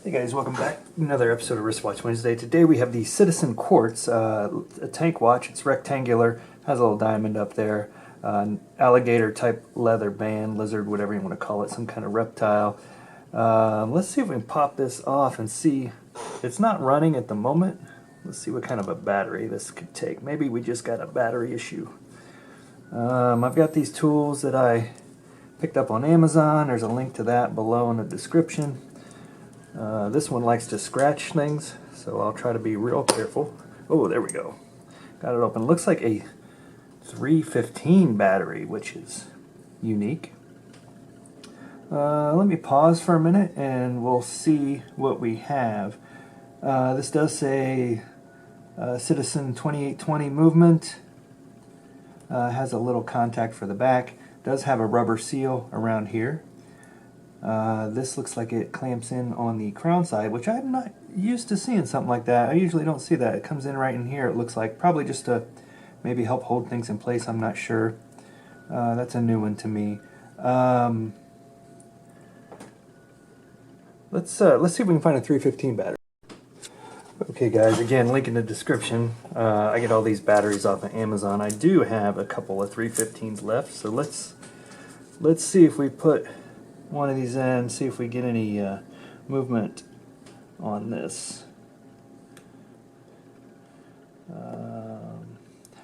Hey guys, welcome back. Another episode of Wristwatch Wednesday. Today we have the Citizen Quartz, a tank watch. It's rectangular, has a little diamond up there, alligator type leather band, lizard, whatever you want to call it, some kind of reptile. Let's see if we can pop this off and see. It's not running at the moment. Let's see what kind of a battery this could take. Maybe we just got a battery issue. I've got these tools that I picked up on Amazon. There's a link to that below in the description. This one likes to scratch things, so I'll try to be real careful. Oh, there we go. Got it open. Looks like a 315 battery, which is unique. Let me pause for a minute and we'll see what we have. This does say Citizen 2820 movement. Has a little contact for the back. Does have a rubber seal around here. This looks like it clamps in on the crown side, which I'm not used to seeing something like that. I usually don't see that. It comes in right in here, it looks like. Probably just to maybe help hold things in place, I'm not sure. That's a new one to me. Let's see if we can find a 315 battery. Okay guys, again, link in the description. I get all these batteries off of Amazon. I do have a couple of 315s left, so let's see if we put one of these in, see if we get any movement on this.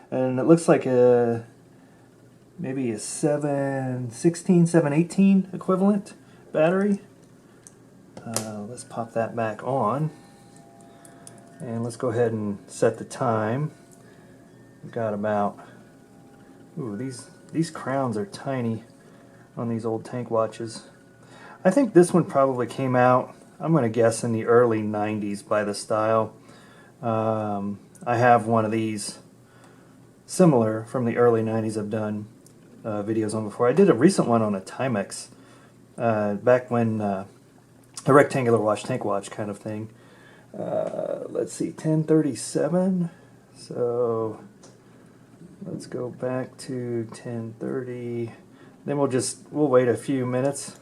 And it looks like maybe a 716, 718 equivalent battery. Let's pop that back on. And let's go ahead and set the time. We've got about, ooh, these crowns are tiny on these old tank watches. I think this one probably came out, I'm going to guess, in the early 90s by the style. I have one of these similar from the early 90s I've done videos on before. I did a recent one on a Timex back when a rectangular watch, tank watch kind of thing. Let's see, 1037. So let's go back to 1030. Then we'll wait a few minutes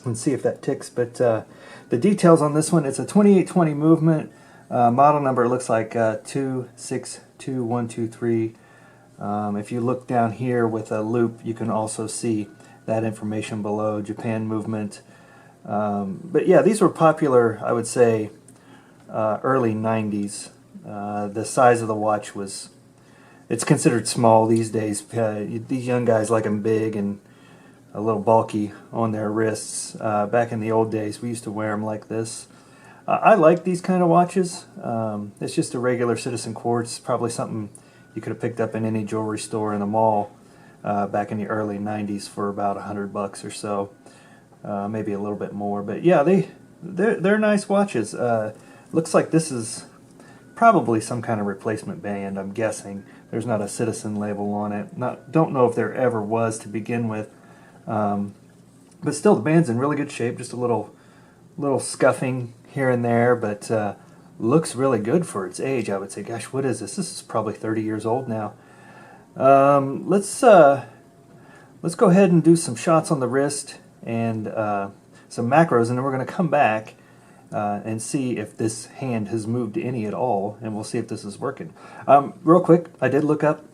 and see if that ticks. But the details on this one, it's a 2820 movement. Model number looks like 262123. If you look down here with a loop, you can also see that information below, Japan movement. But yeah, these were popular, I would say, early 90s. The size of the watch was, it's considered small these days. These young guys like them big and a little bulky on their wrists. Back in the old days, we used to wear them like this. I like these kind of watches. It's just a regular Citizen Quartz, probably something you could have picked up in any jewelry store in the mall back in the early 90s for about $100 or so, maybe a little bit more. But yeah, they're nice watches. Looks like this is probably some kind of replacement band, I'm guessing. There's not a Citizen label on it. Don't know if there ever was to begin with. But still, the band's in really good shape. Just a little scuffing here and there, but looks really good for its age, I would say. Gosh, what is this? This is probably 30 years old now. Let's go ahead and do some shots on the wrist and some macros, and then we're going to come back and see if this hand has moved any at all, and we'll see if this is working. Real quick, I did look up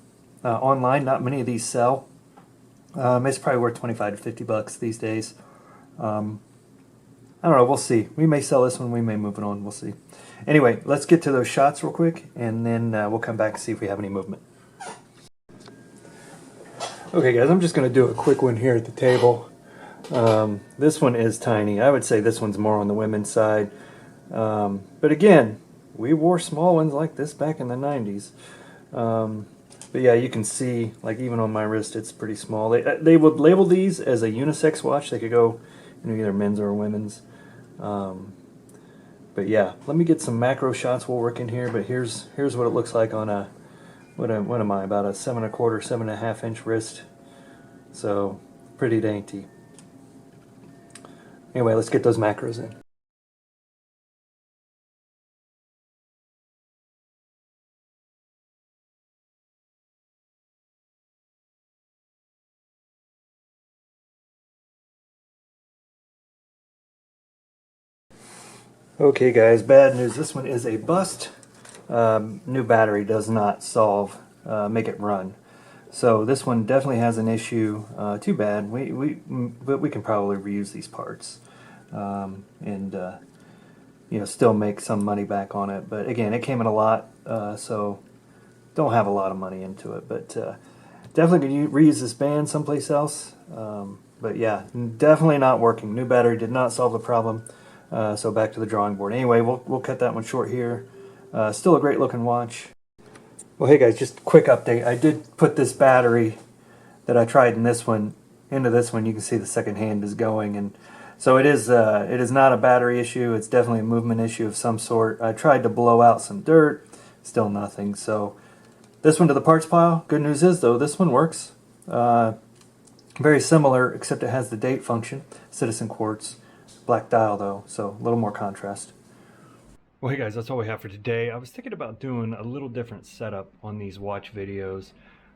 online. Not many of these sell. It's probably worth 25 to 50 bucks these days. I don't know, we'll see. We may sell this one, we may move it on, we'll see. Anyway, let's get to those shots real quick, and then we'll come back and see if we have any movement. Okay guys, I'm just going to do a quick one here at the table. This one is tiny. I would say this one's more on the women's side. But again, we wore small ones like this back in the 90s. But yeah, you can see, like even on my wrist, it's pretty small. They would label these as a unisex watch. They could go, either men's or women's. But yeah, let me get some macro shots we'll work in here. But here's what it looks like on a what am I, about a 7 1/4, 7.5 inch wrist. So pretty dainty. Anyway, let's get those macros in. Okay guys, bad news. This one is a bust. New battery does not make it run. So this one definitely has an issue. Too bad. But we can probably reuse these parts and still make some money back on it. But again, it came in a lot, so don't have a lot of money into it. But definitely can reuse this band someplace else. But yeah, definitely not working. New battery did not solve the problem. So back to the drawing board. Anyway, we'll cut that one short here. Still a great looking watch. Well, hey guys, just a quick update. I did put this battery that I tried in this one into this one. You can see the second hand is going, and so it is not a battery issue. It's definitely a movement issue of some sort. I tried to blow out some dirt, still nothing. So this one to the parts pile. Good news is though, this one works. Very similar, except it has the date function. Citizen quartz, black dial though, so a little more contrast. Well, hey guys, that's all we have for today. I was thinking about doing a little different setup on these watch videos.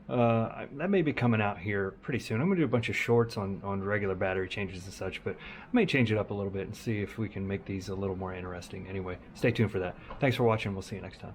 That may be coming out here pretty soon. I'm going to do a bunch of shorts on regular battery changes and such, but I may change it up a little bit and see if we can make these a little more interesting. Anyway, stay tuned for that. Thanks for watching. We'll see you next time.